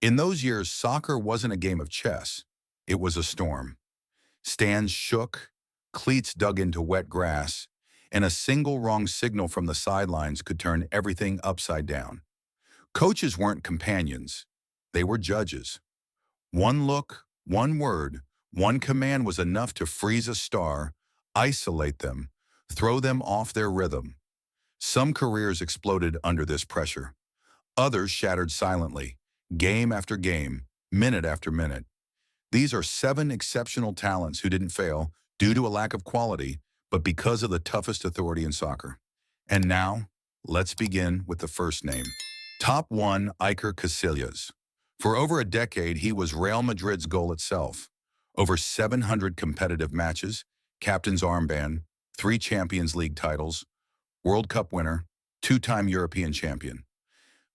In those years, soccer wasn't a game of chess. It was a storm. Stands shook, cleats dug into wet grass, and a single wrong signal from the sidelines could turn everything upside down. Coaches weren't companions. They were judges. One look, one word, one command was enough to freeze a star, isolate them, throw them off their rhythm. Some careers exploded under this pressure. Others shattered silently, game after game, minute after minute. These are seven exceptional talents who didn't fail due to a lack of quality, but because of the toughest authority in soccer. And now, let's begin with the first name. Top 1, Iker Casillas. For over a decade, he was Real Madrid's goal itself. Over 700 competitive matches, captain's armband, 3 Champions League titles, World Cup winner, 2-time European champion.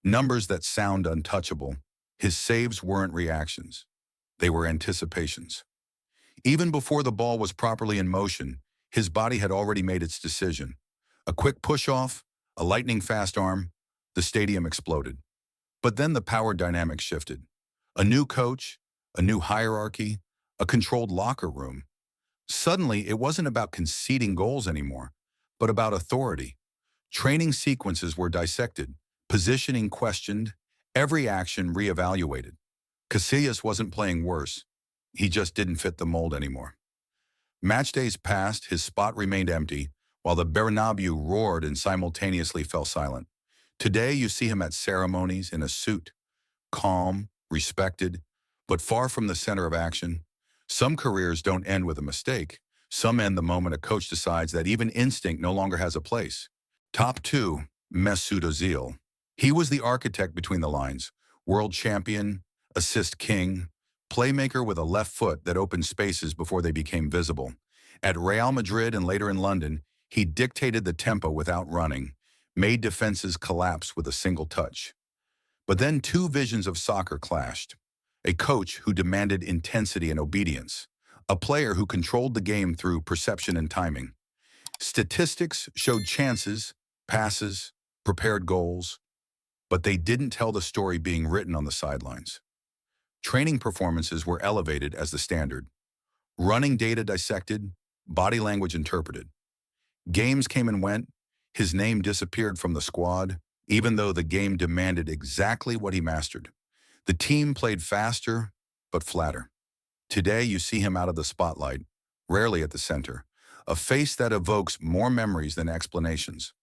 Numbers that sound untouchable. His saves weren't reactions. They were anticipations. Even before the ball was properly in motion, his body had already made its decision. A quick push-off, a lightning-fast arm, the stadium exploded. But then the power dynamic shifted. A new coach, a new hierarchy, a controlled locker room. Suddenly, it wasn't about conceding goals anymore, but about authority. Training sequences were dissected, positioning questioned, every action reevaluated. Casillas wasn't playing worse. He just didn't fit the mold anymore. Match days passed, his spot remained empty, while the Bernabeu roared and simultaneously fell silent. Today, you see him at ceremonies in a suit, calm, respected, but far from the center of action. Some careers don't end with a mistake. Some end the moment a coach decides that even instinct no longer has a place. Top 2, Mesut Ozil. He was the architect between the lines, world champion, assist king, playmaker with a left foot that opened spaces before they became visible. At Real Madrid and later in London, he dictated the tempo without running, made defenses collapse with a single touch. But then two visions of soccer clashed. A coach who demanded intensity and obedience. A player who controlled the game through perception and timing. Statistics showed chances, passes, prepared goals, but they didn't tell the story being written on the sidelines. Training performances were elevated as the standard. Running data dissected, body language interpreted. Games came and went, his name disappeared from the squad, even though the game demanded exactly what he mastered. The team played faster, but flatter. Today, you see him out of the spotlight, rarely at the center, a face that evokes more memories than explanations.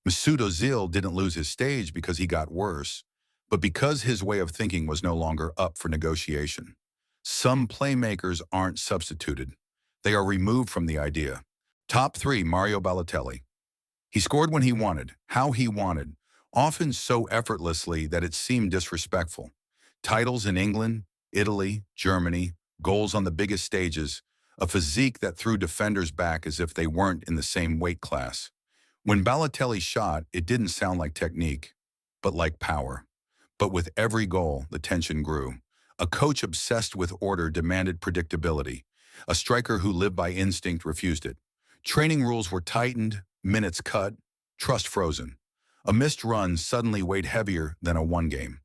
Mesut Ozil didn't lose his stage because he got worse, but because his way of thinking was no longer up for negotiation. Some playmakers aren't substituted. They are removed from the idea. Top 3, Mario Balotelli. He scored when he wanted, how he wanted, often so effortlessly that it seemed disrespectful. Titles in England, Italy, Germany, goals on the biggest stages, a physique that threw defenders back as if they weren't in the same weight class. When Balotelli shot, it didn't sound like technique, but like power. But with every goal, the tension grew. A coach obsessed with order demanded predictability. A striker who lived by instinct refused it. Training rules were tightened, minutes cut, trust frozen. A missed run suddenly weighed heavier than a one game.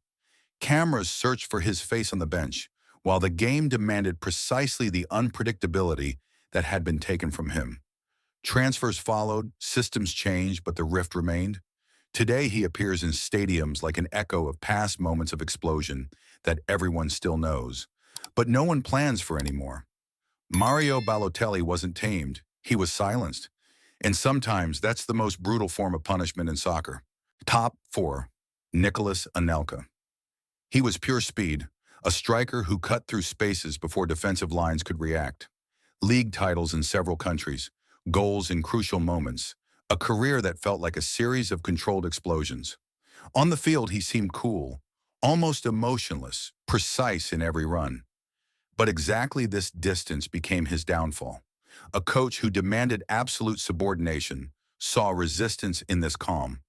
Cameras searched for his face on the bench, while the game demanded precisely the unpredictability that had been taken from him. Transfers followed, systems changed, but the rift remained. Today he appears in stadiums like an echo of past moments of explosion that everyone still knows, but no one plans for anymore. Mario Balotelli wasn't tamed, he was silenced. And sometimes that's the most brutal form of punishment in soccer. Top 4, Nicolas Anelka. He was pure speed, a striker who cut through spaces before defensive lines could react. League titles in several countries, goals in crucial moments, a career that felt like a series of controlled explosions. On the field, he seemed cool, almost emotionless, precise in every run. But exactly this distance became his downfall. A coach who demanded absolute subordination saw resistance in this calm.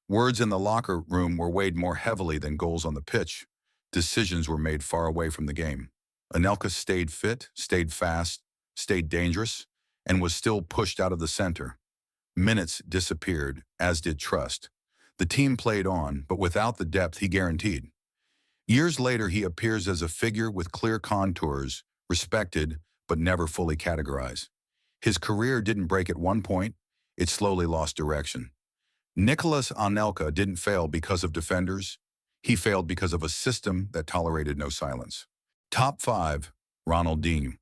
Words in the locker room were weighed more heavily than goals on the pitch. Decisions were made far away from the game. Anelka stayed fit, stayed fast, stayed dangerous, and was still pushed out of the center. Minutes disappeared, as did trust. The team played on, but without the depth he guaranteed. Years later, he appears as a figure with clear contours, respected, but never fully categorized. His career didn't break at one point, it slowly lost direction. Nicholas Anelka didn't fail because of defenders. He failed because of a system that tolerated no silence. Top 5, Ronaldinho.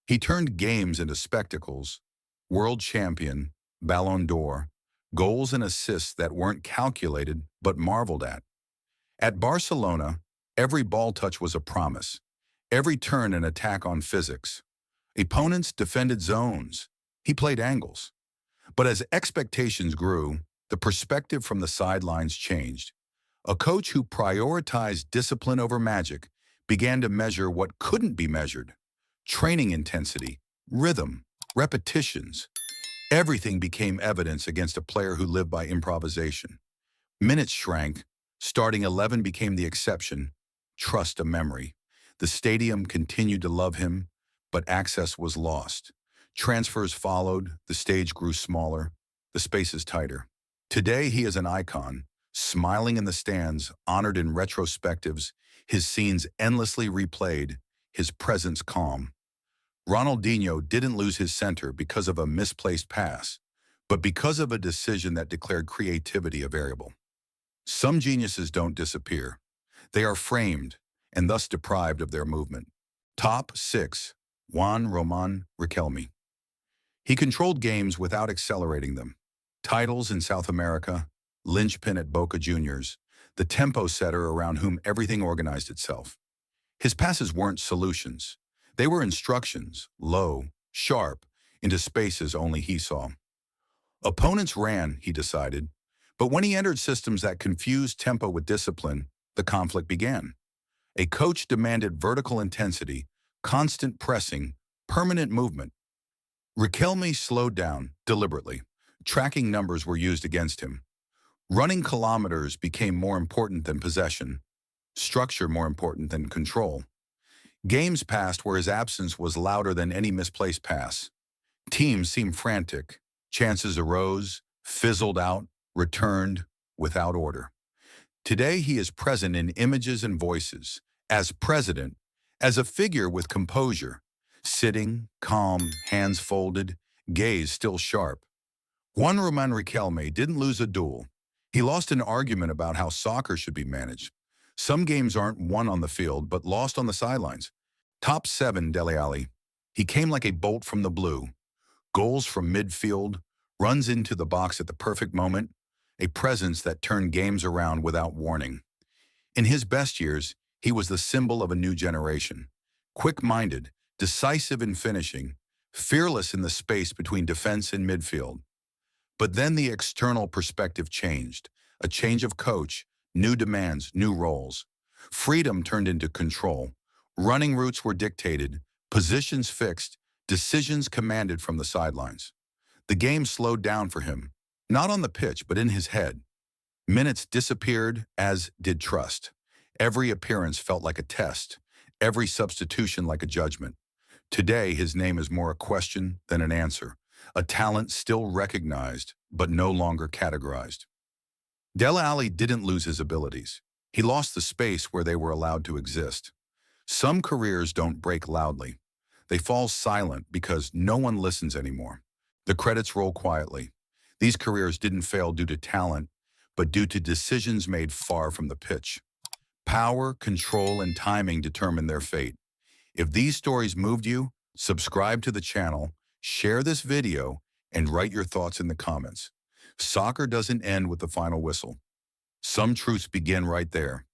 He turned games into spectacles, world champion, Ballon d'Or, goals and assists that weren't calculated but marveled at. At Barcelona, every ball touch was a promise, every turn an attack on physics. Opponents defended zones. He played angles. But as expectations grew, the perspective from the sidelines changed. A coach who prioritized discipline over magic began to measure what couldn't be measured. Training intensity, rhythm, repetitions. Everything became evidence against a player who lived by improvisation. Minutes shrank, starting 11 became the exception, trust a memory. The stadium continued to love him, but access was lost. Transfers followed, the stage grew smaller, the spaces tighter. Today he is an icon, smiling in the stands, honored in retrospectives, his scenes endlessly replayed, his presence calm. Ronaldinho didn't lose his center because of a misplaced pass, but because of a decision that declared creativity a variable. Some geniuses don't disappear. They are framed and thus deprived of their movement. Top 6, Juan Roman Riquelme. He controlled games without accelerating them. Titles in South America, linchpin at Boca Juniors, the tempo setter around whom everything organized itself. His passes weren't solutions. They were instructions, low, sharp, into spaces only he saw. Opponents ran, he decided, but when he entered systems that confused tempo with discipline, the conflict began. A coach demanded vertical intensity, constant pressing, permanent movement. Riquelme slowed down, deliberately. Tracking numbers were used against him. Running kilometers became more important than possession, structure more important than control. Games passed where his absence was louder than any misplaced pass. Teams seemed frantic. Chances arose, fizzled out, returned, without order. Today he is present in images and voices, as president, as a figure with composure, sitting, calm, hands folded, gaze still sharp. Juan Roman Riquelme didn't lose a duel. He lost an argument about how soccer should be managed. Some games aren't won on the field, but lost on the sidelines. Top 7, Dele Alli. He came like a bolt from the blue. Goals from midfield, runs into the box at the perfect moment, a presence that turned games around without warning. In his best years, he was the symbol of a new generation. Quick-minded, decisive in finishing, fearless in the space between defense and midfield. But then the external perspective changed. A change of coach, new demands, new roles. Freedom turned into control. Running routes were dictated, positions fixed, decisions commanded from the sidelines. The game slowed down for him, not on the pitch, but in his head. Minutes disappeared, as did trust. Every appearance felt like a test, every substitution like a judgment. Today, his name is more a question than an answer, a talent still recognized, but no longer categorized. Dele Alli didn't lose his abilities. He lost the space where they were allowed to exist. Some careers don't break loudly. They fall silent because no one listens anymore. The credits roll quietly. These careers didn't fail due to talent, but due to decisions made far from the pitch. Power, control, and timing determine their fate. If these stories moved you, subscribe to the channel, share this video, and write your thoughts in the comments. Soccer doesn't end with the final whistle. Some truths begin right there.